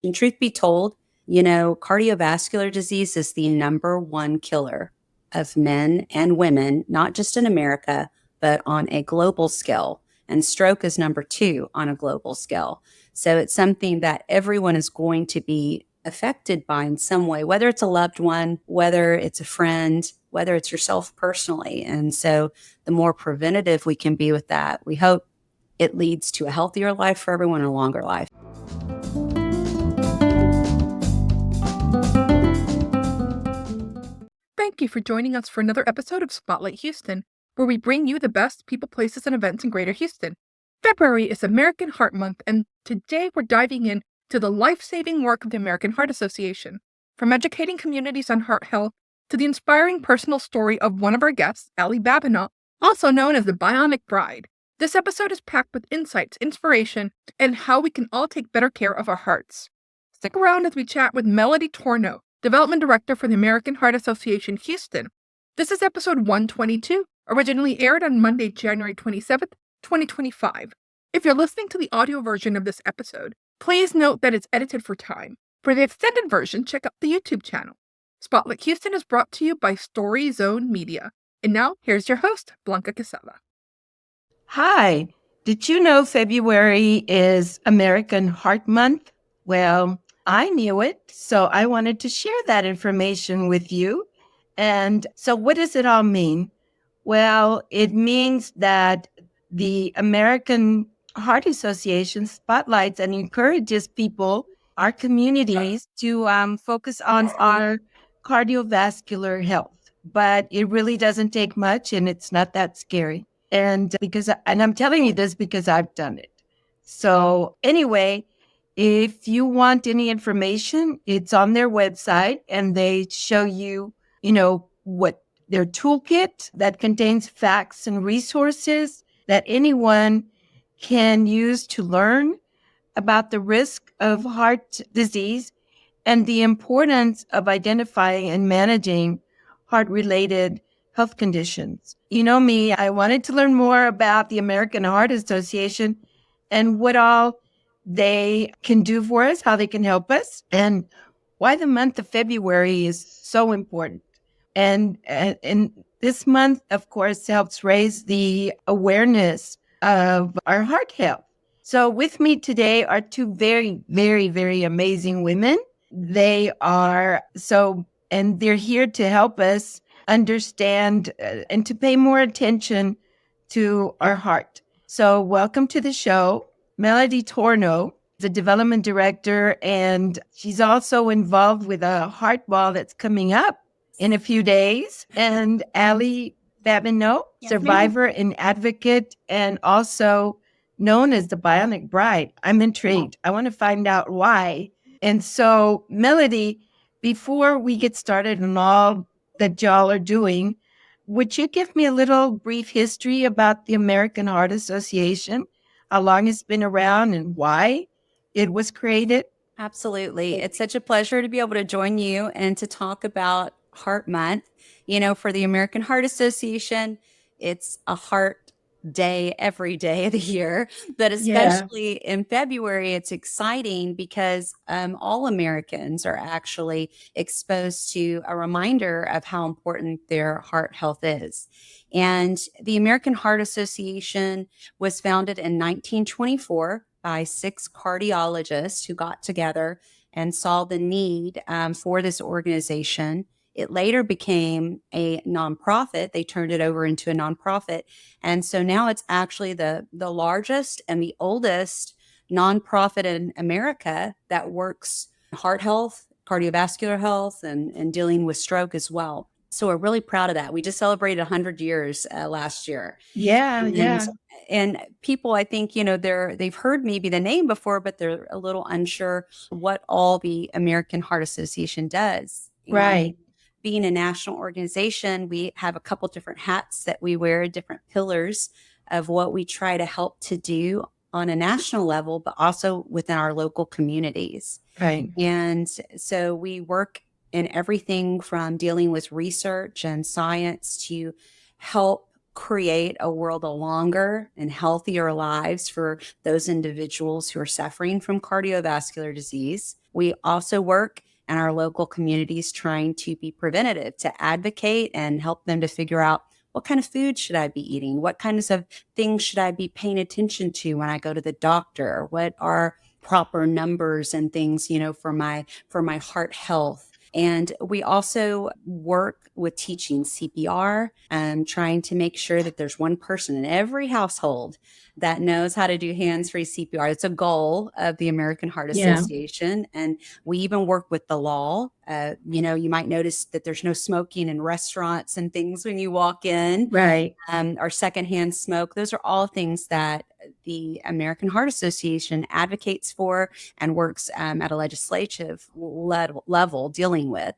And truth be told, cardiovascular disease is the number one killer of men and women, not just in America, but on a global scale. And stroke is number two on a global scale. So it's something that everyone is going to be affected by in some way, whether it's a loved one, whether it's a friend, whether it's yourself personally. And so the more preventative we can be with that, we hope it leads to a healthier life for everyone and a longer life. Thank you for joining us for another episode of Spotlight Houston, where we bring you the best people, places, and events in Greater Houston. February is American Heart Month, and today we're diving in to the life-saving work of the American Heart Association. From educating communities on heart health to the inspiring personal story of one of our guests, Ally Babineaux, also known as the Bionic Bride. This episode is packed with insights, inspiration, and how we can all take better care of our hearts. Stick around as we chat with Melody Torno, Development Director for the American Heart Association Houston. This is episode 122, originally aired on Monday, January 27th, 2025. If you're listening to the audio version of this episode, please note that it's edited for time. For the extended version, check out the YouTube channel. Spotlight Houston is brought to you by Story Zone Media. And now, here's your host, Blanca Quezada. Hi, did you know February is American Heart Month? Well, I knew it, so I wanted to share that information with you. And so what does it all mean? Well, it means that the American Heart Association spotlights and encourages people, our communities, to focus on our cardiovascular health. But it really doesn't take much, and it's not that scary. And I'm telling you this because I've done it. So anyway, if you want any information, it's on their website, and they show you, what their toolkit that contains facts and resources that anyone can use to learn about the risk of heart disease and the importance of identifying and managing heart-related health conditions. You know me, I wanted to learn more about the American Heart Association and what all they can do for us, how they can help us, and why the month of February is so important. And this month, of course, helps raise the awareness of our heart health. So with me today are two very, very, very amazing women. They are and they're here to help us understand and to pay more attention to our heart. So welcome to the show, Melody Torno, the development director, and she's also involved with a heart ball that's coming up in a few days. And Ally Babineaux, survivor and advocate, and also known as the Bionic Bride. I'm intrigued. I want to find out why. And so, Melody, before we get started on all that y'all are doing, would you give me a little brief history about the American Heart Association, how long it's been around and why it was created? Absolutely. It's such a pleasure to be able to join you and to talk about Heart Month. For the American Heart Association, it's a heart day every day of the year, but especially in February, it's exciting because all Americans are actually exposed to a reminder of how important their heart health is. And the American Heart Association was founded in 1924 by six cardiologists who got together and saw the need for this organization. It later became a nonprofit. They turned it over into a nonprofit. And so now it's actually the largest and the oldest nonprofit in America that works heart health, cardiovascular health, and dealing with stroke as well. So we're really proud of that. We just celebrated 100 years last year. And people, I think, they've heard maybe the name before, but they're a little unsure what all the American Heart Association does. Right. Being a national organization, we have a couple different hats that we wear, different pillars of what we try to help to do on a national level, but also within our local communities. Right. And so we work in everything from dealing with research and science to help create a world of longer and healthier lives for those individuals who are suffering from cardiovascular disease. We also work in our local communities trying to be preventative, to advocate and help them to figure out what kind of food should I be eating? What kinds of things should I be paying attention to when I go to the doctor? What are proper numbers and things, for my heart health? And we also work with teaching CPR and trying to make sure that there's one person in every household that knows how to do hands-free CPR. It's a goal of the American Heart Yeah. Association. And we even work with the law. You might notice that there's no smoking in restaurants and things when you walk in, Right. or secondhand smoke. Those are all things that the American Heart Association advocates for and works at a legislative level dealing with.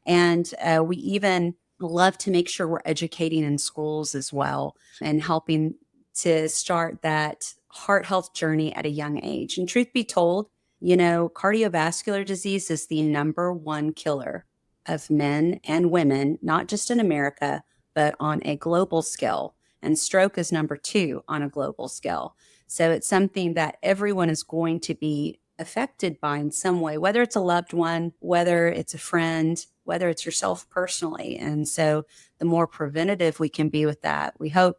And we even love to make sure we're educating in schools as well and helping to start that heart health journey at a young age. And truth be told, cardiovascular disease is the number one killer of men and women, not just in America, but on a global scale. And stroke is number two on a global scale. So it's something that everyone is going to be affected by in some way, whether it's a loved one, whether it's a friend, whether it's yourself personally. And so the more preventative we can be with that, we hope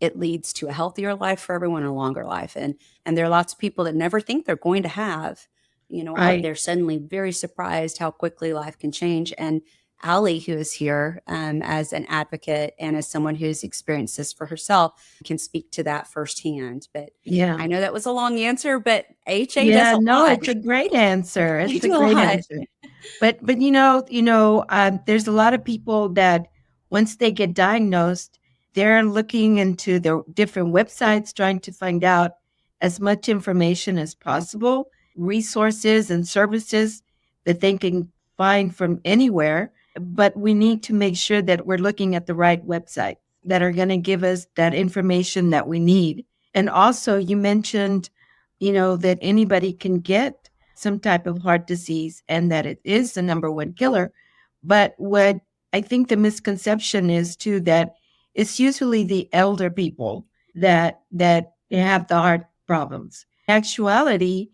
it leads to a healthier life for everyone and a longer life. And there are lots of people that never think they're going to have, Right. they're suddenly very surprised how quickly life can change. And Ally, who is here as an advocate and as someone who's experienced this for herself, can speak to that firsthand. But Yeah. I know that was a long answer, but HA does Yeah. a No, lot. it's a great answer. You It's a do a great lot. answer. But there's a lot of people that once they get diagnosed, they're looking into their different websites, trying to find out as much information as possible, resources and services that they can find from anywhere. But we need to make sure that we're looking at the right website that are going to give us that information that we need. And also, you mentioned, that anybody can get some type of heart disease and that it is the number one killer. But what I think the misconception is too that it's usually the elder people that have the heart problems. In actuality,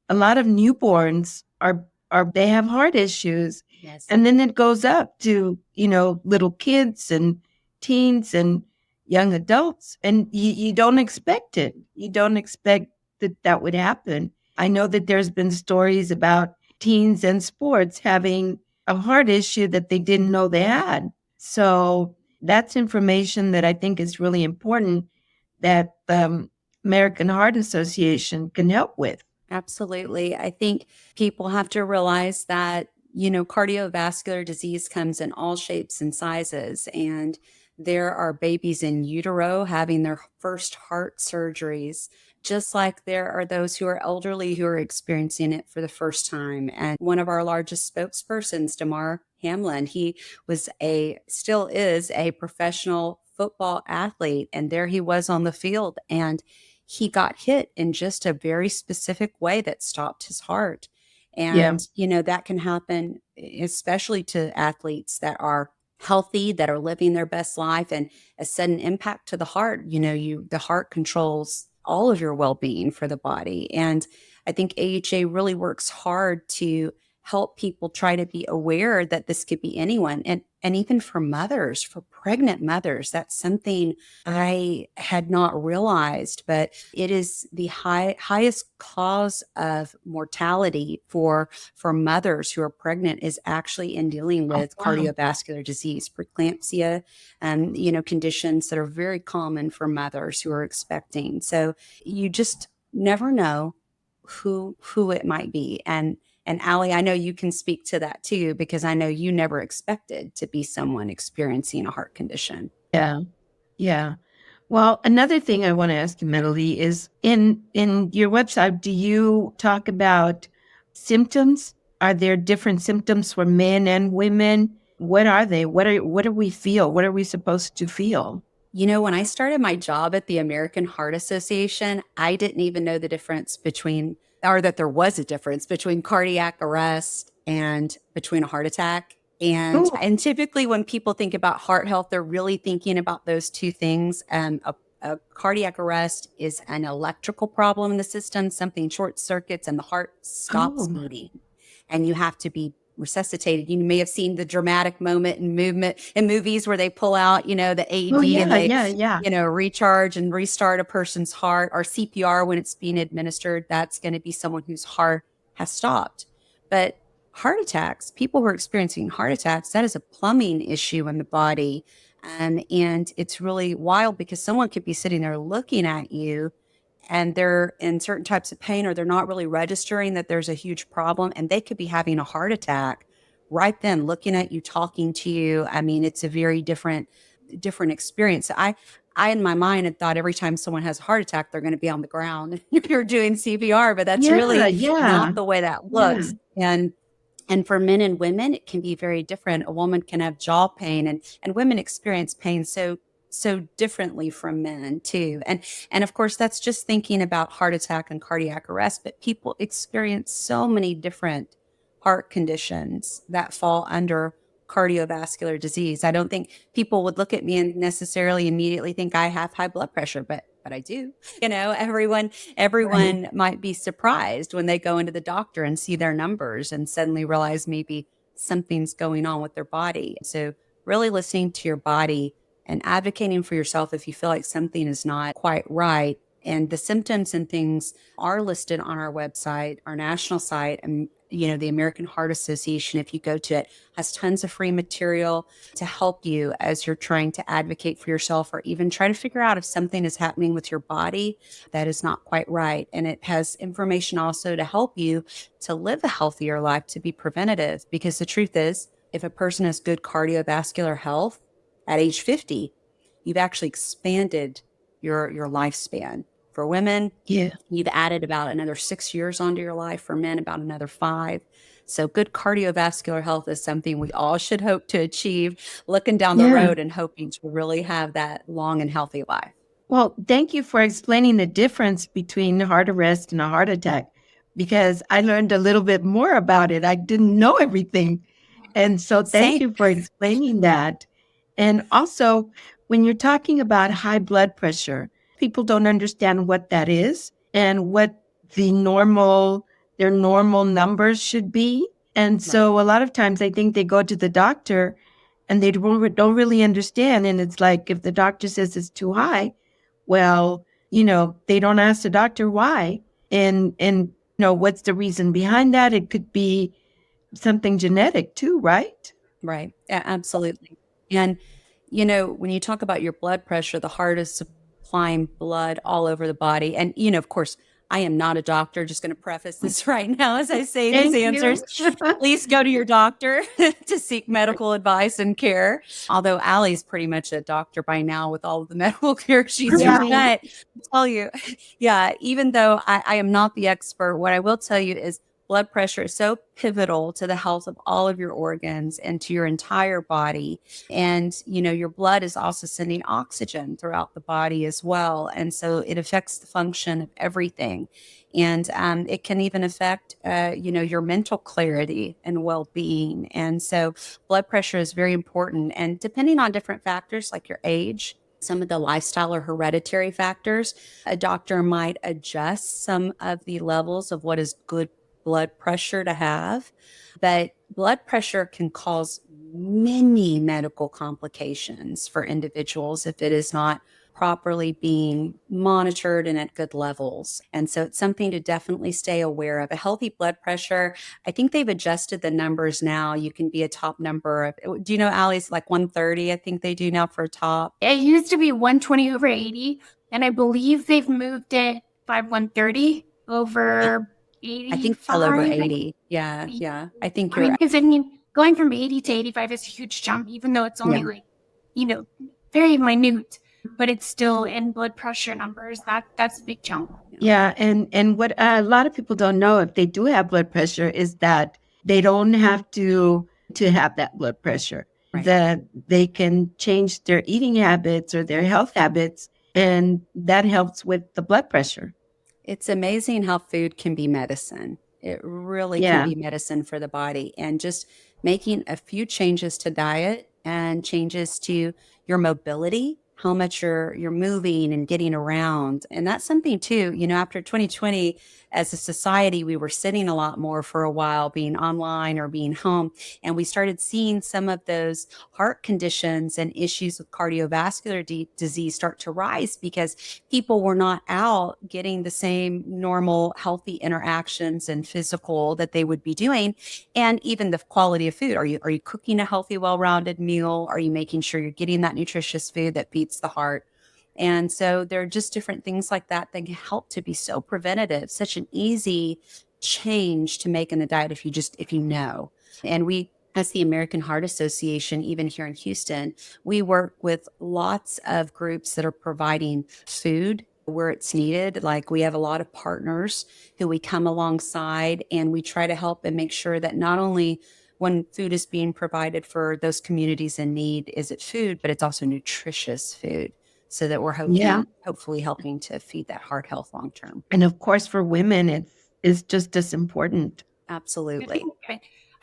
a lot of newborns are they have heart issues, Yes. and then it goes up to little kids and teens and young adults, and you don't expect it. You don't expect that would happen. I know that there's been stories about teens and sports having a heart issue that they didn't know they had. So that's information that I think is really important that the American Heart Association can help with. Absolutely. I think people have to realize that, cardiovascular disease comes in all shapes and sizes. And there are babies in utero having their first heart surgeries, just like there are those who are elderly who are experiencing it for the first time. And one of our largest spokespersons, Damar Hamlin, he still is a professional football athlete. And there he was on the field. And he got hit in just a very specific way that stopped his heart. Yeah. And, that can happen, especially to athletes that are healthy, that are living their best life, and a sudden impact to the heart. The heart controls all of your well-being for the body. And I think AHA really works hard to help people try to be aware that this could be anyone. And even for mothers, for pregnant mothers, that's something I had not realized, but it is the highest cause of mortality for mothers who are pregnant is actually in dealing Oh, with wow. cardiovascular disease, preeclampsia, and conditions that are very common for mothers who are expecting. So you just never know who it might be. And Ally, I know you can speak to that too, because I know you never expected to be someone experiencing a heart condition. Yeah. Yeah. Well, another thing I want to ask you, Melody, is in your website, do you talk about symptoms? Are there different symptoms for men and women? What are they? What do we feel? What are we supposed to feel? When I started my job at the American Heart Association, I didn't even know the difference between, or that there was a difference between cardiac arrest and between a heart attack. And Oh, and typically when people think about heart health, they're really thinking about those two things. A cardiac arrest is an electrical problem in the system, something short circuits and the heart stops oh, beating. and you have to be resuscitated. You may have seen the dramatic moment in movement in movies where they pull out, the Oh, AD and yeah, they, yeah, yeah. recharge and restart a person's heart, or CPR when it's being administered. That's going to be someone whose heart has stopped. But heart attacks, people who are experiencing heart attacks, that is a plumbing issue in the body. And it's really wild because someone could be sitting there looking at you and they're in certain types of pain, or they're not really registering that there's a huge problem, and they could be having a heart attack right then, looking at you, talking to you. I mean, it's a very different experience. I in my mind had thought every time someone has a heart attack, they're going to be on the ground. You're doing CPR, but that's Yeah, really yeah, not the way that yeah. looks. And for men and women, it can be very different. A woman can have jaw pain, and women experience pain so differently from men too. And of course, that's just thinking about heart attack and cardiac arrest, but people experience so many different heart conditions that fall under cardiovascular disease. I don't think people would look at me and necessarily immediately think I have high blood pressure, but I do. Right. Everyone might be surprised when they go into the doctor and see their numbers and suddenly realize maybe something's going on with their body. So really listening to your body and advocating for yourself if you feel like something is not quite right. And the symptoms and things are listed on our website, our national site, and the American Heart Association, if you go to it, has tons of free material to help you as you're trying to advocate for yourself, or even try to figure out if something is happening with your body that is not quite right. And it has information also to help you to live a healthier life, to be preventative. Because the truth is, if a person has good cardiovascular health at age 50, you've actually expanded your lifespan. For women, Yeah, you've added about another 6 years onto your life. For men, about another 5. So good cardiovascular health is something we all should hope to achieve, looking down the yeah. road and hoping to really have that long and healthy life. Well, thank you for explaining the difference between heart arrest and a heart attack, because I learned a little bit more about it. I didn't know everything. And so thank Same. you for explaining that. And also, when you're talking about high blood pressure, people don't understand what that is and what the their normal numbers should be. And Right. so a lot of times I think they go to the doctor and they don't really understand. And it's like, if the doctor says it's too high, well, they don't ask the doctor why. And what's the reason behind that? It could be something genetic too, right? Right. Yeah, absolutely. And, when you talk about your blood pressure, the heart is supplying blood all over the body. And, of course, I am not a doctor, just going to preface this right now as I say these Thank you. answers. Please go to your doctor to seek medical advice and care. Although Allie's pretty much a doctor by now with all of the medical care she's Yeah. used. But I'll tell you, yeah, even though I am not the expert, what I will tell you is blood pressure is so pivotal to the health of all of your organs and to your entire body. And, your blood is also sending oxygen throughout the body as well. And so it affects the function of everything. And it can even affect, your mental clarity and well being. And so blood pressure is very important. And depending on different factors like your age, some of the lifestyle or hereditary factors, a doctor might adjust some of the levels of what is good blood pressure to have. But blood pressure can cause many medical complications for individuals if it is not properly being monitored and at good levels. And so it's something to definitely stay aware of. A healthy blood pressure, I think they've adjusted the numbers now. You can be a top number of, do you know, Allie's like 130, I think they do now for a top. It used to be 120 over 80, and I believe they've moved it by 130 over I think well over 85. 80. Yeah, yeah. I think I mean, you're, because going from 80 to 85 is a huge jump, even though it's only yeah. very minute, but it's still in blood pressure numbers. That's a big jump. Yeah, and what a lot of people don't know, if they do have blood pressure, is that they don't have to have that blood pressure. Right. That they can change their eating habits or their health habits, and that helps with the blood pressure. It's amazing how food can be medicine. It really can Yeah. be medicine for the body. And just making a few changes to diet and changes to your mobility, how much you're moving and getting around. And that's something too, after 2020, as a society, we were sitting a lot more for a while, being online or being home. And we started seeing some of those heart conditions and issues with cardiovascular disease start to rise because people were not out getting the same normal, healthy interactions and physical that they would be doing. And even the quality of food. Are you cooking a healthy, well-rounded meal? Are you making sure you're getting that nutritious food that feeds the heart? And so there are just different things like that that can help to be so preventative, such an easy change to make in the diet if you know. And we, as the American Heart Association, even here in Houston, we work with lots of groups that are providing food where it's needed. Like we have a lot of partners who we come alongside and we try to help and make sure that not only when food is being provided for those communities in need, is it food, but it's also nutritious food so that we're hopefully helping to feed that heart health long term. And of course, for women, it's just as important. Absolutely.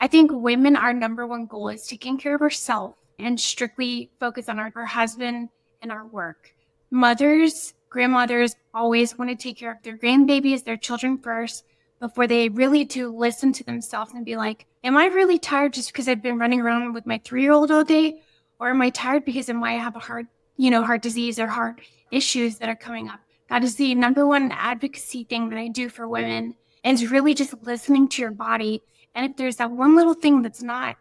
I think women, our number one goal is taking care of ourselves and strictly focus on our husband and our work. Mothers, grandmothers always want to take care of their grandbabies, their children first, before they really do listen to themselves and be like, am I really tired just because I've been running around with my 3-year-old all day? Or am I tired because I might have a heart disease or heart issues that are coming up? That is the number one advocacy thing that I do for women, and it's really just listening to your body. And if there's that one little thing that's not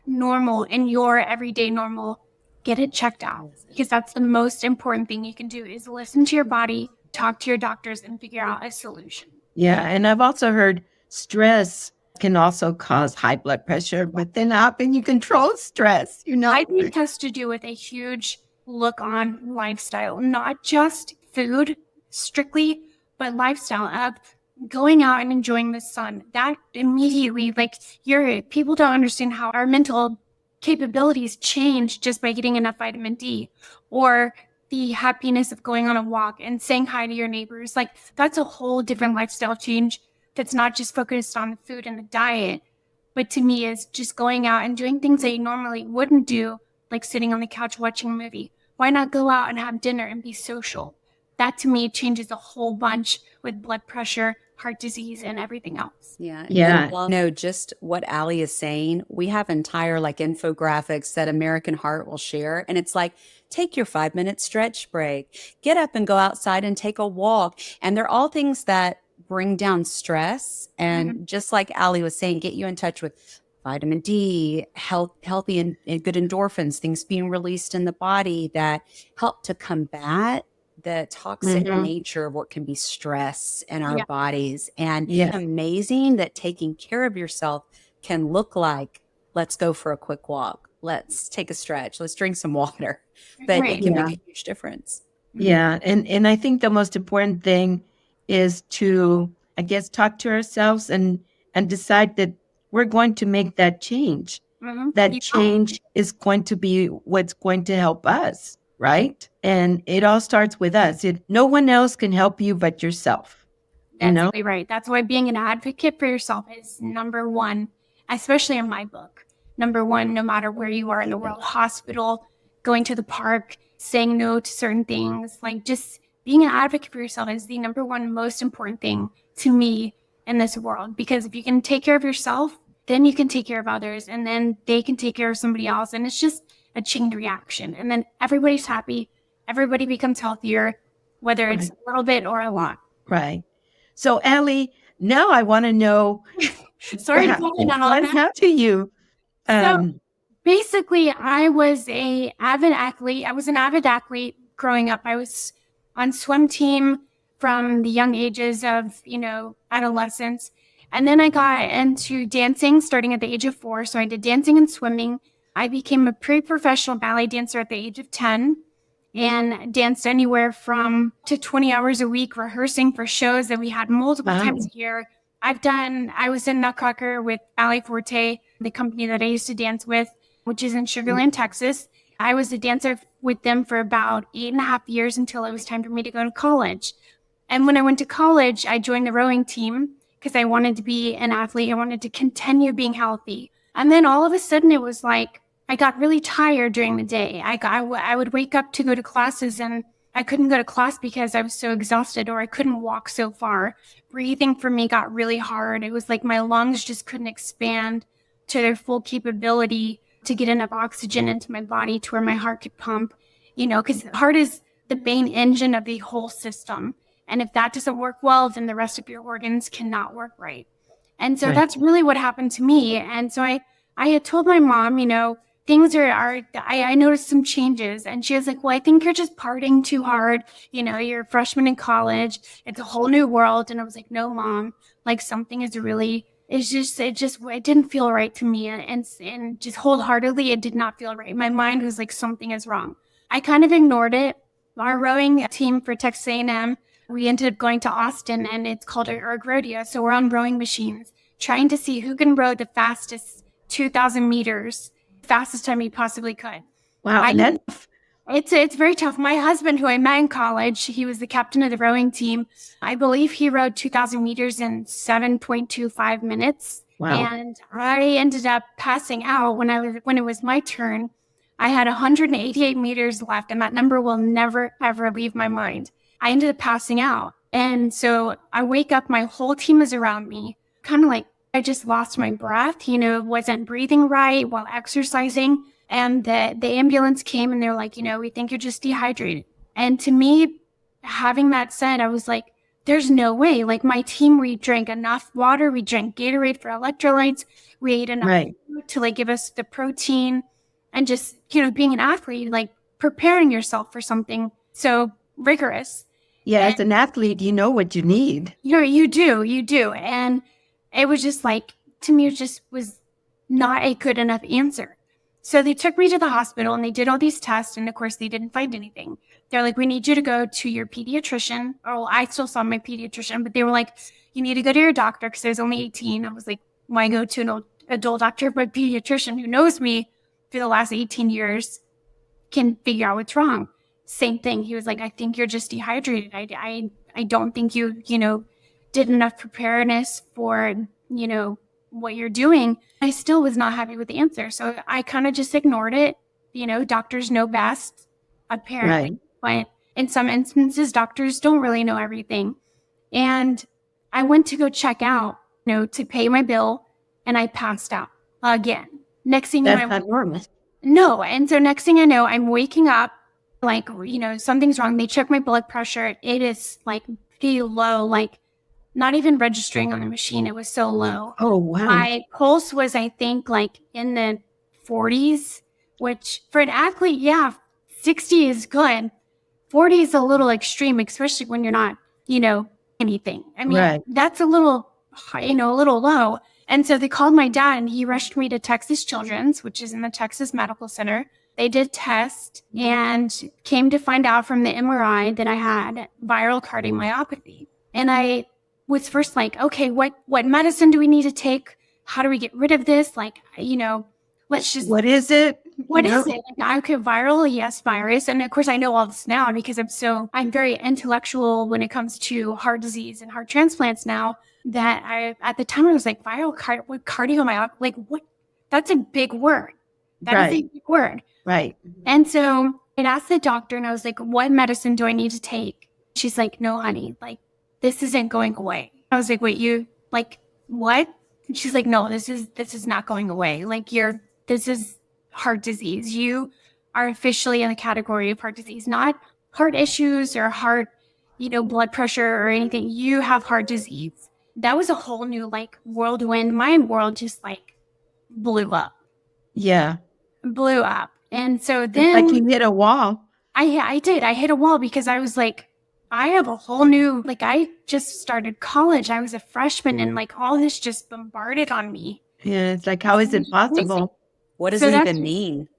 normal in your everyday normal, get it checked out, because that's the most important thing you can do is listen to your body, talk to your doctors, and figure out a solution. Yeah. And I've also heard stress can also cause high blood pressure, but then how can you control stress? I think it has to do with a huge look on lifestyle, not just food strictly, but lifestyle of going out and enjoying the sun. That immediately, people don't understand how our mental capabilities change just by getting enough vitamin D, or the happiness of going on a walk and saying hi to your neighbors. Like, that's a whole different lifestyle change that's not just focused on the food and the diet, but to me is just going out and doing things that you normally wouldn't do, like sitting on the couch watching a movie. Why not go out and have dinner and be social? That to me changes a whole bunch with blood pressure, heart disease, and everything else. Yeah. No, just what Ally is saying. We have entire infographics that American Heart will share. And it's like, take your 5-minute stretch break, get up and go outside and take a walk. And they're all things that bring down stress. And just like Ally was saying, get you in touch with vitamin D, healthy and good endorphins, things being released in the body that help to combat the toxic nature of what can be stress in our bodies. And it's amazing that taking care of yourself can look like, let's go for a quick walk, let's take a stretch, let's drink some water, but it can make a huge difference. Yeah. And I think the most important thing is to, I guess, talk to ourselves and decide that we're going to make that change. That change is going to be what's going to help us, right? And it all starts with us. No one else can help you but yourself. That's really right. That's why being an advocate for yourself is number one, especially in my book. Number one, no matter where you are in the world, hospital, going to the park, saying no to certain things, like just being an advocate for yourself is the number one most important thing to me in this world. Because if you can take care of yourself, then you can take care of others, and then they can take care of somebody else. And it's just a chain reaction. And then everybody's happy. Everybody becomes healthier, whether it's a little bit or a lot. Right. So, Ally, now I want to know. Sorry to put it on all what that. happened to you? So basically, I was an avid athlete growing up. I was on swim team from the young ages of, adolescence. And then I got into dancing starting at the age of 4. So I did dancing and swimming. I became a pre-professional ballet dancer at the age of 10 and danced anywhere from to 20 hours a week rehearsing for shows that we had multiple times a year. I was in Nutcracker with Ally Forte, the company that I used to dance with, which is in Sugar Land, Texas. I was a dancer with them for about 8.5 years until it was time for me to go to college. And when I went to college, I joined the rowing team because I wanted to be an athlete. I wanted to continue being healthy. And then all of a sudden it was like, I got really tired during the day. I would wake up to go to classes and I couldn't go to class because I was so exhausted, or I couldn't walk so far. Breathing for me got really hard. It was like my lungs just couldn't expand to their full capability to get enough oxygen into my body to where my heart could pump, because the heart is the main engine of the whole system. And if that doesn't work well, then the rest of your organs cannot work right. And so that's really what happened to me. And so I had told my mom, things I noticed some changes. And she was like, well, I think you're just partying too hard. You're a freshman in college. It's a whole new world. And I was like, no, Mom, like something is really, it didn't feel right to me. And just wholeheartedly, it did not feel right. My mind was like, something is wrong. I kind of ignored it. Our rowing team for Texas A&M, we ended up going to Austin, and it's called an erg rodeo. So we're on rowing machines, trying to see who can row the fastest 2,000 meters, fastest time he possibly could. Wow. It's very tough. My husband, who I met in college, he was the captain of the rowing team. I believe he rowed 2,000 meters in 7.25 minutes. Wow. And I ended up passing out when it was my turn. I had 188 meters left, and that number will never, ever leave my mind. I ended up passing out. And so I wake up, my whole team is around me, kind of like I just lost my breath, wasn't breathing right while exercising. And the ambulance came, and they're like, we think you're just dehydrated. And to me, having that said, I was like, there's no way. Like my team, we drank enough water. We drank Gatorade for electrolytes. We ate enough food to like give us the protein, and just, being an athlete, like preparing yourself for something so rigorous. Yeah, as an athlete, you know what you need. You do. And it was just like, to me, it just was not a good enough answer. So they took me to the hospital, and they did all these tests. And of course, they didn't find anything. They're like, we need you to go to your pediatrician. Oh, I still saw my pediatrician, but they were like, you need to go to your doctor, because I was only 18. I was like, why go to an adult doctor? But pediatrician who knows me for the last 18 years can figure out what's wrong. Same thing. He was like, I think you're just dehydrated. I don't think you, did enough preparedness for, what you're doing. I still was not happy with the answer. So I kind of just ignored it. Doctors know best, apparently. Right. But in some instances, doctors don't really know everything. And I went to go check out, to pay my bill, and I passed out again. Next thing That's not normal. No. And so next thing I know, I'm waking up like, something's wrong. They check my blood pressure. It is like pretty low, like not even registering on the machine. It was so low. Oh, wow. My pulse was, I think, like in the 40s, which for an athlete, 60 is good. 40 is a little extreme, especially when you're not, anything. I mean, that's a little, a little low. And so they called my dad, and he rushed me to Texas Children's, which is in the Texas Medical Center. They did tests and came to find out from the MRI that I had viral cardiomyopathy. And I was first like, okay, what medicine do we need to take? How do we get rid of this? Like, let's just... What is it? What is it? Like, okay, viral, yes, virus. And of course, I know all this now because I'm very intellectual when it comes to heart disease and heart transplants now, that at the time I was like, viral cardiomyopathy, like what? That's a big word. That is a big word. Right. And so I'd asked the doctor, and I was like, what medicine do I need to take? She's like, no, honey, like this isn't going away. I was like, wait, you like what? And she's like, no, this is not going away. Like this is heart disease. You are officially in the category of heart disease, not heart issues or heart, blood pressure or anything. You have heart disease. That was a whole new like whirlwind. My world just like blew up. Yeah. Blew up. And so then it's like you hit a wall. I did. I hit a wall because I was like, I have a whole new, like I just started college. I was a freshman, and like all this just bombarded on me. Yeah. It's like, how is it possible? What does it even mean?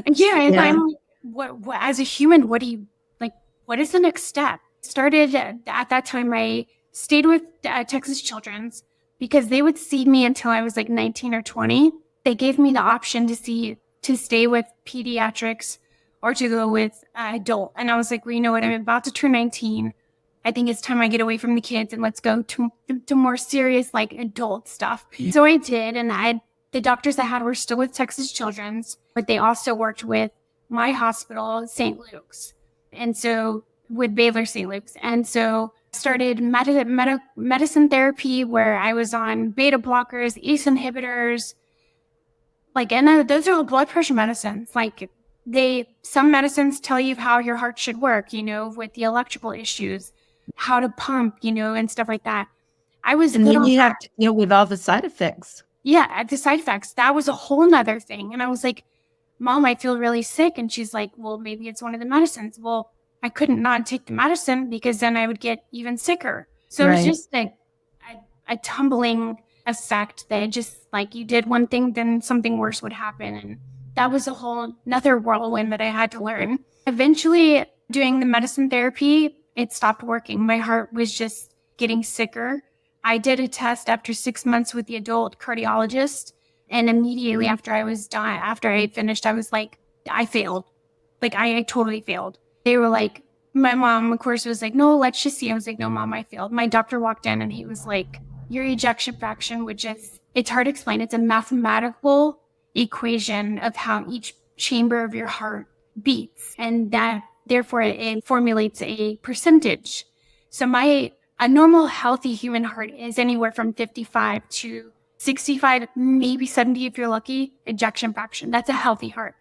And I'm like, what as a human, what do you like? What is the next step? Started at that time. I stayed with Texas Children's because they would see me until I was like 19 or 20. They gave me the option to stay with pediatrics or to go with adult. And I was like, well, you know what? I'm about to turn 19. I think it's time I get away from the kids and let's go to more serious like adult stuff. Yeah. So I did, and the doctors I had were still with Texas Children's, but they also worked with my hospital, St. Luke's. And so with Baylor St. Luke's. And so started medicine therapy where I was on beta blockers, ACE inhibitors, those are all blood pressure medicines. Some medicines tell you how your heart should work, with the electrical issues, how to pump, and stuff like that. I was And good then on you that. have to deal with all the side effects. Yeah, the side effects, that was a whole nother thing. And I was like, Mom, I feel really sick. And she's like, well, maybe it's one of the medicines. Well, I couldn't not take the medicine because then I would get even sicker. So it was Right. just a tumbling effect that just you did one thing, then something worse would happen. And that was a whole another whirlwind that I had to learn. Eventually, doing the medicine therapy, it stopped working. My heart was just getting sicker. I did a test after 6 months with the adult cardiologist. And immediately after I finished, I was like, I failed. I totally failed. They were like, my mom, of course, was like, no, let's just see. I was like, no, Mom, I failed. My doctor walked in and he was like, your ejection fraction, which is, it's hard to explain. It's a mathematical equation of how each chamber of your heart beats. And that, therefore, it formulates a percentage. So a normal healthy human heart is anywhere from 55 to 65, maybe 70 if you're lucky, ejection fraction. That's a healthy heart.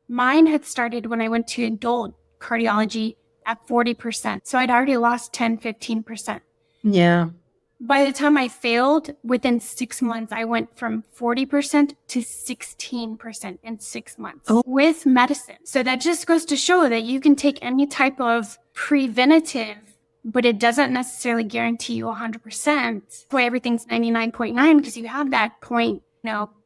Mine had started when I went to adult cardiology at 40%. So I'd already lost 10, 15%. Yeah. By the time I failed, within 6 months, I went from 40% to 16% in 6 months with medicine. So that just goes to show that you can take any type of preventative, but it doesn't necessarily guarantee you 100%. That's why everything's 99.9, because you have that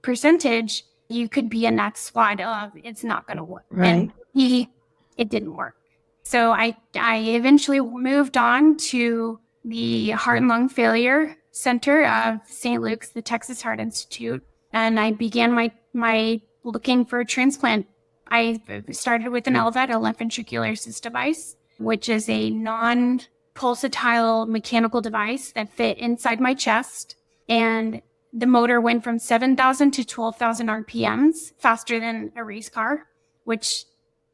percentage. You could be in that spot of it's not going to work. Right. And it didn't work. So I eventually moved on to the Heart and Lung Failure Center of St. Luke's, the Texas Heart Institute. And I began my looking for a transplant. I started with an LVAD, a left ventricular assist device, which is a non-pulsatile mechanical device that fit inside my chest. And the motor went from 7,000 to 12,000 RPMs, faster than a race car, which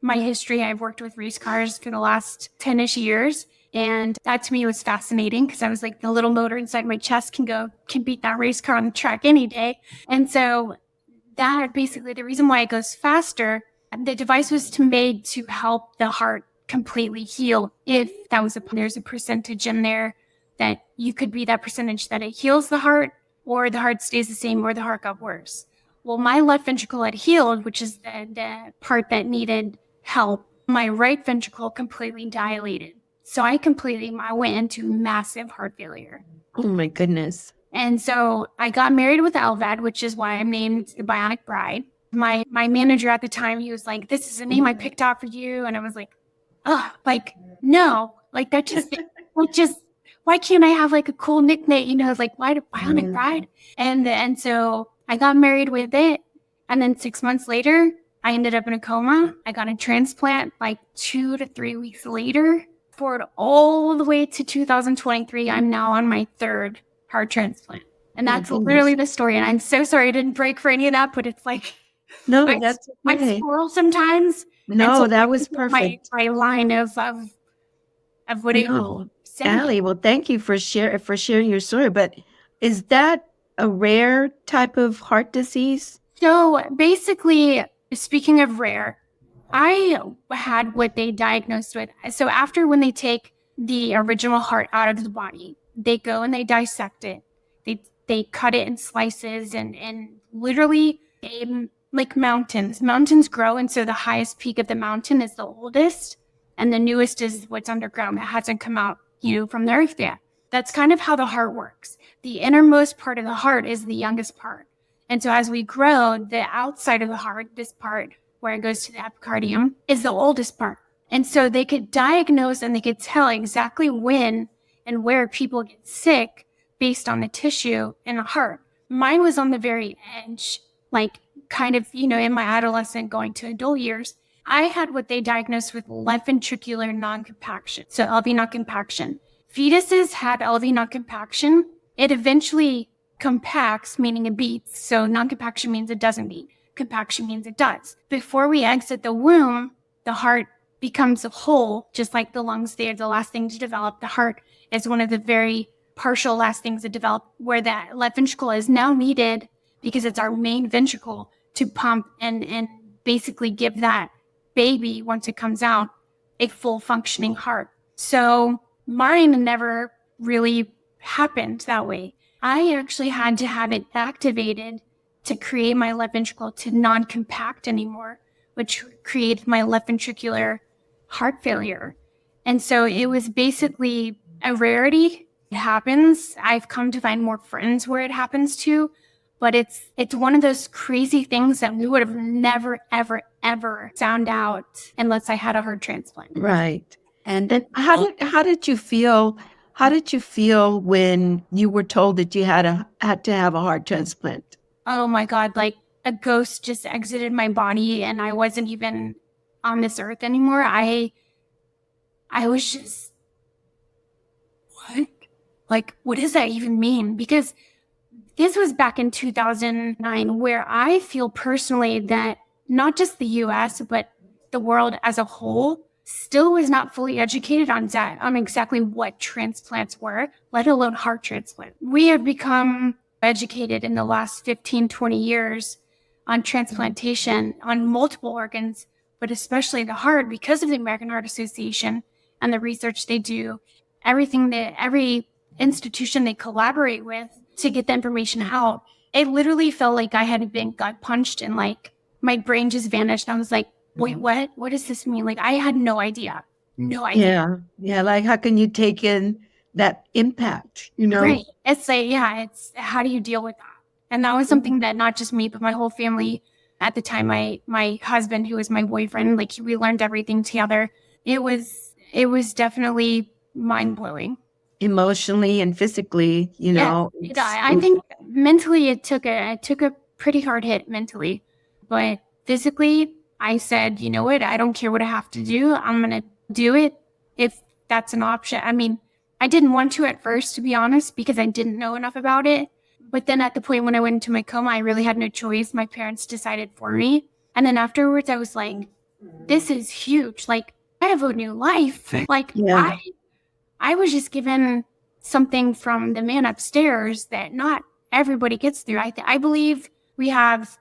my history, I've worked with race cars for the last 10-ish years. And that to me was fascinating because I was like, the little motor inside my chest can beat that race car on the track any day. And so that basically the reason why it goes faster, the device was made to help the heart completely heal. If there's a percentage in there that you could be that percentage that it heals the heart, or the heart stays the same, or the heart got worse. Well, my left ventricle had healed, which is the part that needed help. My right ventricle completely dilated. So I went into massive heart failure. Oh my goodness. And so I got married with LVAD, which is why I'm named the Bionic Bride. My manager at the time, he was like, this is a name I picked out for you. And I was like, no, that just, why can't I have a cool nickname? Why the Bionic Bride? And so I got married with it. And then 6 months later, I ended up in a coma. I got a transplant 2 to 3 weeks later. Forward all the way to 2023, I'm now on my third heart transplant. And that's literally the story. And I'm so sorry I didn't break for any of that, but it's no, that's okay. I squirrel sometimes. No, so that was perfect. My line of what No. Ally, well, thank you for sharing your story. But is that a rare type of heart disease? So basically, speaking of rare, I had what they diagnosed with. So after when they take the original heart out of the body, they go and they dissect it. They cut it in slices and literally like mountains. Mountains grow, and so the highest peak of the mountain is the oldest, and the newest is what's underground that hasn't come out, from the earth yet. That's kind of how the heart works. The innermost part of the heart is the youngest part. And so as we grow, the outside of the heart, this part where it goes to the epicardium, is the oldest part. And so they could diagnose and they could tell exactly when and where people get sick based on the tissue in the heart. Mine was on the very edge, in my adolescent going to adult years. I had what they diagnosed with left ventricular non-compaction, so LV non-compaction. Fetuses had LV non-compaction. It eventually compacts, meaning it beats. So non-compaction means it doesn't beat. Compaction means it does. Before we exit the womb, the heart becomes a whole, just like the lungs, they're the last thing to develop. The heart is one of the very partial last things to develop, where that left ventricle is now needed because it's our main ventricle to pump and basically give that baby, once it comes out, a full functioning heart. So mine never really happened that way. I actually had to have it activated to create my left ventricle to non-compact anymore, which created my left ventricular heart failure. And so it was basically a rarity. It happens. I've come to find more friends where it happens to, but it's one of those crazy things that we would have never, ever, ever found out unless I had a heart transplant. Right. And And how did you feel? How did you feel when you were told that you had to have a heart transplant? Oh my God, like a ghost just exited my body and I wasn't even on this earth anymore. I was just, what? Like, what does that even mean? Because this was back in 2009, where I feel personally that not just the US, but the world as a whole still was not fully educated on exactly what transplants were, let alone heart transplant. We have become educated in the last 15, 20 years on transplantation on multiple organs, but especially the heart, because of the American Heart Association and the research they do, every institution they collaborate with to get the information out. It literally felt like I had been gut punched and like my brain just vanished. I was like, wait, what? What does this mean? Like I had no idea. No idea. Yeah. Yeah. Like, how can you take in that impact, Right. It's like, yeah, it's how do you deal with that? And that was something that not just me, but my whole family at the time, my husband, who was my boyfriend, like we learned everything together. It was definitely mind blowing. Emotionally and physically, Yeah, I think mentally it took a pretty hard hit mentally, but physically I said, you know what, I don't care what I have to do. I'm gonna do it if that's an option. I mean, I didn't want to at first, to be honest, because I didn't know enough about it. But then at the point when I went into my coma, I really had no choice. My parents decided for me. And then afterwards I was like, this is huge. Like I have a new life. Like Yeah. I was just given something from the man upstairs that not everybody gets through. I believe we have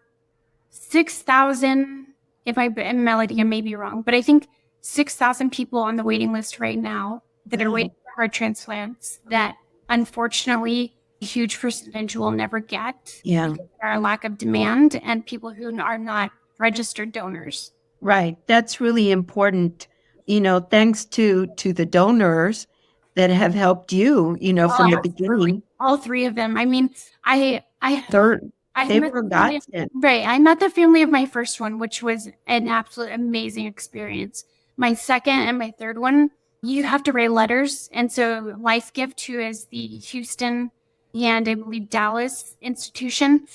6,000, Melody, I may be wrong, but I think 6,000 people on the waiting list right now that are waiting for heart transplants that unfortunately a huge percentage will never get. Yeah. Because there are a lack of demand and people who are not registered donors. Right. That's really important. Thanks to the donors that have helped you, from the beginning. All three of them. I mean, I Third, they met were the family- godsend. Right. I met the family of my first one, which was an absolute amazing experience. My second and my third one, you have to write letters. And so Life Gift, who is the Houston and I believe Dallas institution,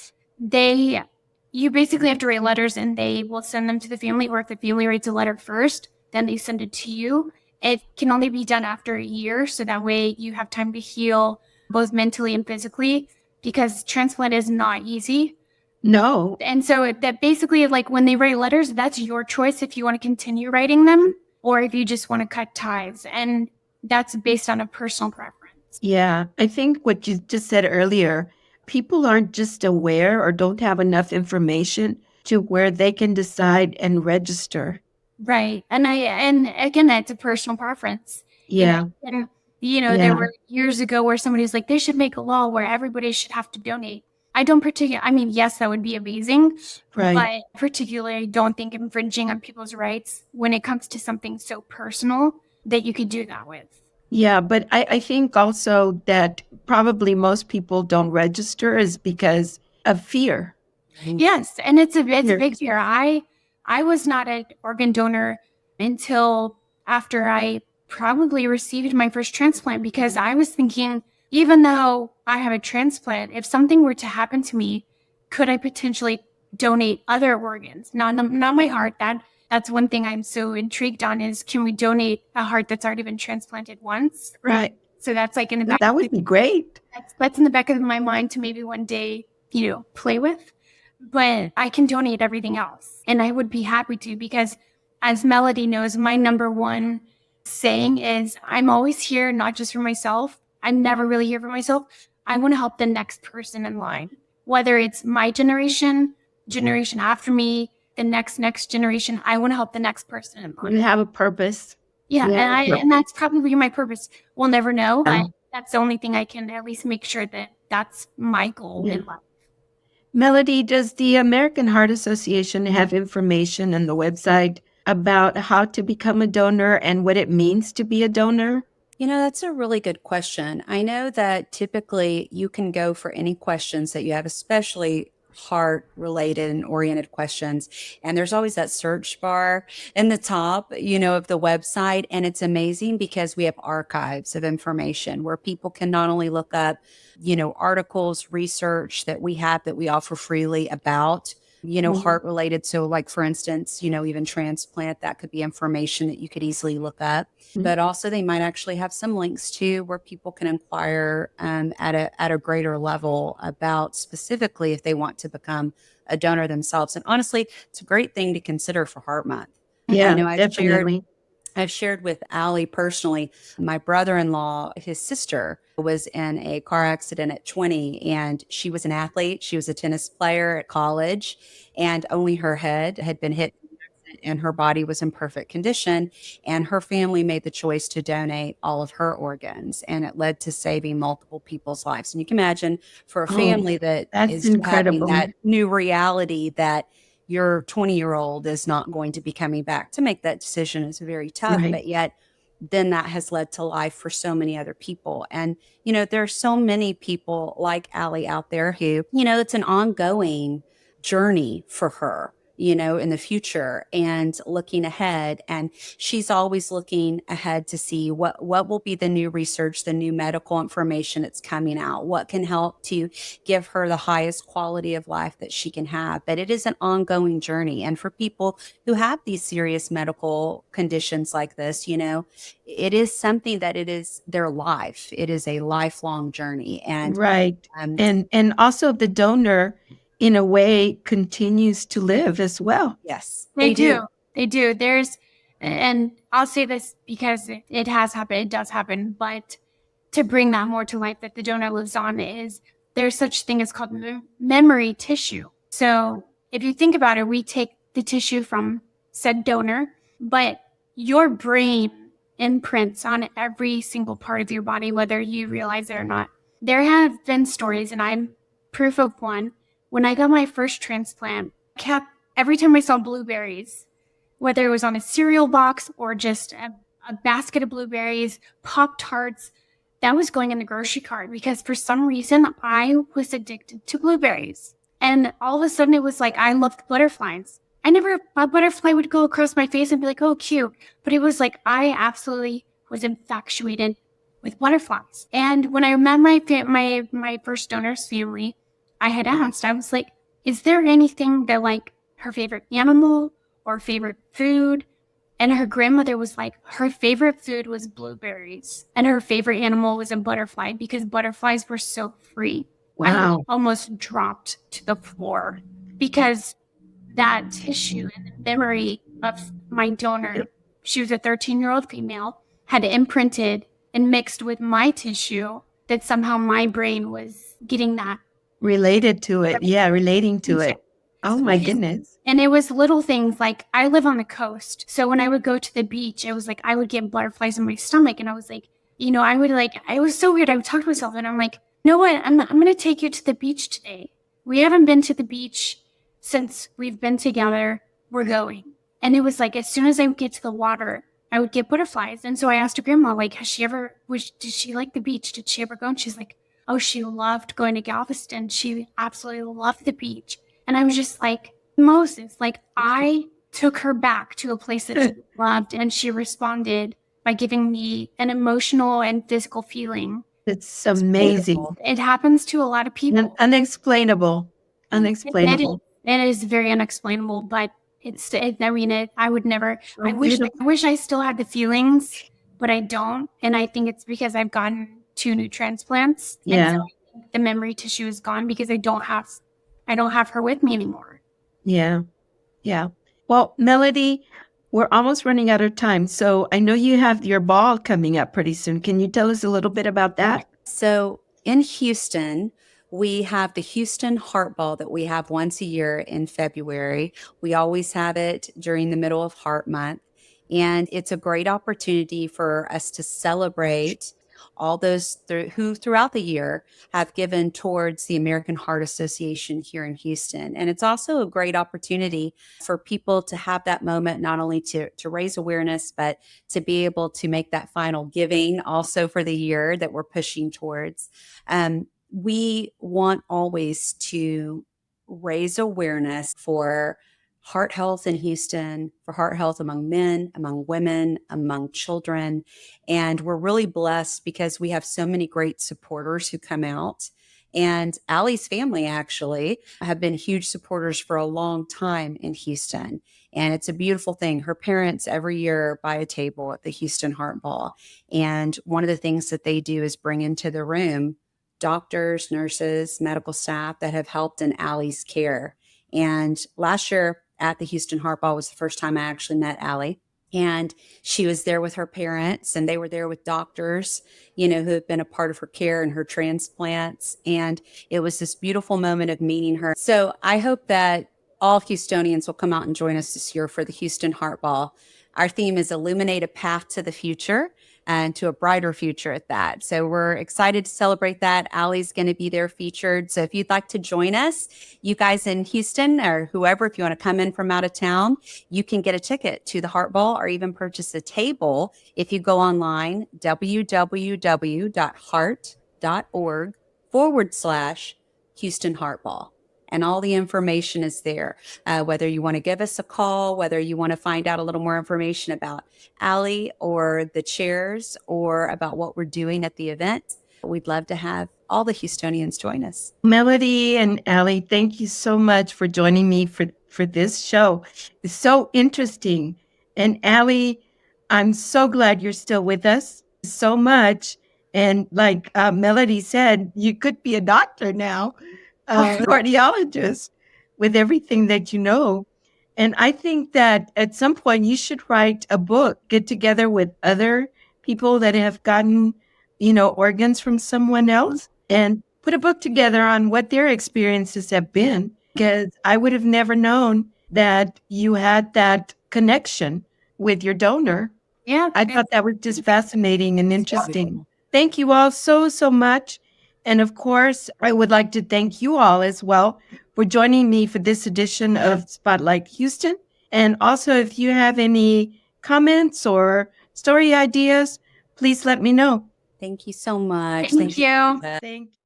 you basically have to write letters and they will send them to the family, or if the family writes a letter first, then they send it to you. It can only be done after a year. So that way you have time to heal both mentally and physically, because transplant is not easy. No. And so that basically, like when they write letters, that's your choice if you want to continue writing them or if you just want to cut ties. And that's based on a personal preference. Yeah. I think what you just said earlier, people aren't just aware or don't have enough information to where they can decide and register. Right. And again, that's a personal preference. Yeah. And Yeah. there were years ago where somebody was like, they should make a law where everybody should have to donate. I mean, yes, that would be amazing, Right. but particularly I don't think infringing on people's rights when it comes to something so personal that you could do that with. Yeah, but I think also that probably most people don't register is because of fear. Yes, and it's a Fear. big fear. I was not an organ donor until after I probably received my first transplant, because I was thinking, even though I have a transplant, if something were to happen to me, could I potentially donate other organs? Not my heart. That's one thing I'm so intrigued on is, can we donate a heart that's already been transplanted once? Right. So that's like in the back. That would be great. That's in the back of my mind to maybe one day, play with. But I can donate everything else. And I would be happy to, because as Melody knows, my number one saying is I'm always here, not just for myself. I'm never really here for myself. I want to help the next person in line, whether it's my generation after me, the next generation. I want to help the next person in line. You have a purpose. Yeah, and that's probably my purpose. We'll never know, Yeah. but that's the only thing I can at least make sure that that's my goal in life. Melody, does the American Heart Association have information on the website about how to become a donor and what it means to be a donor? That's a really good question. I know that typically you can go for any questions that you have, especially heart related and oriented questions. And there's always that search bar in the top, of the website. And it's amazing because we have archives of information where people can not only look up, articles, research that we have that we offer freely about heart related. So like, for instance, even transplant, that could be information that you could easily look up, but also they might actually have some links to where people can inquire at a greater level about specifically if they want to become a donor themselves. And honestly, it's a great thing to consider for Heart Month. Yeah, I know definitely. I've shared with Ally personally, my brother-in-law, his sister was in a car accident at 20 and she was an athlete. She was a tennis player at college and only her head had been hit and her body was in perfect condition. And her family made the choice to donate all of her organs and it led to saving multiple people's lives. And you can imagine for a family that that's is incredible. having that new reality that your 20-year-old is not going to be coming back, to make that decision is very tough, Right. but yet then that has led to life for so many other people. And, there are so many people like Ally out there who, it's an ongoing journey for her, in the future and looking ahead. And she's always looking ahead to see what will be the new research, the new medical information that's coming out, what can help to give her the highest quality of life that she can have. But it is an ongoing journey. And for people who have these serious medical conditions like this, it is something that it is their life. It is a lifelong journey. And right. And also the donor in a way continues to live as well. yes, They do. They do. And I'll say this because it has happened, it does happen, but to bring that more to life that the donor lives on is there's such thing as called memory tissue. So if you think about it, we take the tissue from said donor, but your brain imprints on every single part of your body, whether you realize it or not. There have been stories, and I'm proof of one. When I got my first transplant, every time I saw blueberries, whether it was on a cereal box or just a basket of blueberries, Pop-Tarts, that was going in the grocery cart because for some reason I was addicted to blueberries. And all of a sudden it was like I loved butterflies. I never thought a butterfly would go across my face and be like, oh, cute. But it was like I absolutely was infatuated with butterflies. And when I met my first donor's family, I had asked, I was like, is there anything that like her favorite animal or favorite food? And her grandmother was like, her favorite food was blueberries. And her favorite animal was a butterfly because butterflies were so free. Wow. I almost dropped to the floor because that tissue and the memory of my donor, she was a 13-year-old female, had imprinted and mixed with my tissue that somehow my brain was getting that. Related to it. Yeah, relating to it. Oh my goodness. And it was little things like I live on the coast. So when I would go to the beach, it was like I would get butterflies in my stomach. And I was like, I would like, it was so weird. I would talk to myself and I'm like, you know what? I'm going to take you to the beach today. We haven't been to the beach since we've been together. We're going. And it was like, as soon as I would get to the water, I would get butterflies. And so I asked her grandma, like, did she like the beach? Did she ever go? And she's like, oh, she loved going to Galveston. She absolutely loved the beach. And I was just like, Moses, like I took her back to a place that she loved and she responded by giving me an emotional and physical feeling. It's amazing. It happens to a lot of people. Unexplainable. Unexplainable. It is very unexplainable, but I would never, I wish I still had the feelings, but I don't. And I think it's because I've gotten 2 new transplants. Yeah. And so the memory tissue is gone because I don't have her with me anymore. Yeah. Yeah. Well, Melody, we're almost running out of time. So I know you have your ball coming up pretty soon. Can you tell us a little bit about that? So in Houston, we have the Houston Heart Ball that we have once a year in February. We always have it during the middle of Heart Month. And it's a great opportunity for us to celebrate all those who throughout the year have given towards the American Heart Association here in Houston. And it's also a great opportunity for people to have that moment, not only to raise awareness, but to be able to make that final giving also for the year that we're pushing towards. We want always to raise awareness for heart health in Houston, for heart health among men, among women, among children. And we're really blessed because we have so many great supporters who come out. And Ally's family actually have been huge supporters for a long time in Houston. And it's a beautiful thing. Her parents every year buy a table at the Houston Heart Ball. And one of the things that they do is bring into the room doctors, nurses, medical staff that have helped in Ally's care. And last year at the Houston Heart Ball was the first time I actually met Ally. And she was there with her parents, and they were there with doctors, who had been a part of her care and her transplants. And it was this beautiful moment of meeting her. So I hope that all Houstonians will come out and join us this year for the Houston Heart Ball. Our theme is Illuminate a Path to the Future and to a brighter future at that. So we're excited to celebrate that. Ally's going to be there featured. So if you'd like to join us, you guys in Houston or whoever, if you want to come in from out of town, you can get a ticket to the Heart Ball or even purchase a table if you go online, www.heart.org/Houston Heart Ball. And all the information is there. Whether you want to give us a call, whether you want to find out a little more information about Ally or the chairs or about what we're doing at the event, we'd love to have all the Houstonians join us. Melody and Ally, thank you so much for joining me for this show. It's so interesting. And Ally, I'm so glad you're still with us so much. And like Melody said, you could be a doctor now, cardiologist, with everything that you know. And I think that at some point you should write a book, get together with other people that have gotten, organs from someone else and put a book together on what their experiences have been. Because I would have never known that you had that connection with your donor. Yeah. I thought that was just fascinating and interesting. Thank you all so, so much. And of course, I would like to thank you all as well for joining me for this edition of Spotlight Houston. And also, if you have any comments or story ideas, please let me know. Thank you so much. Thank you. Thank you.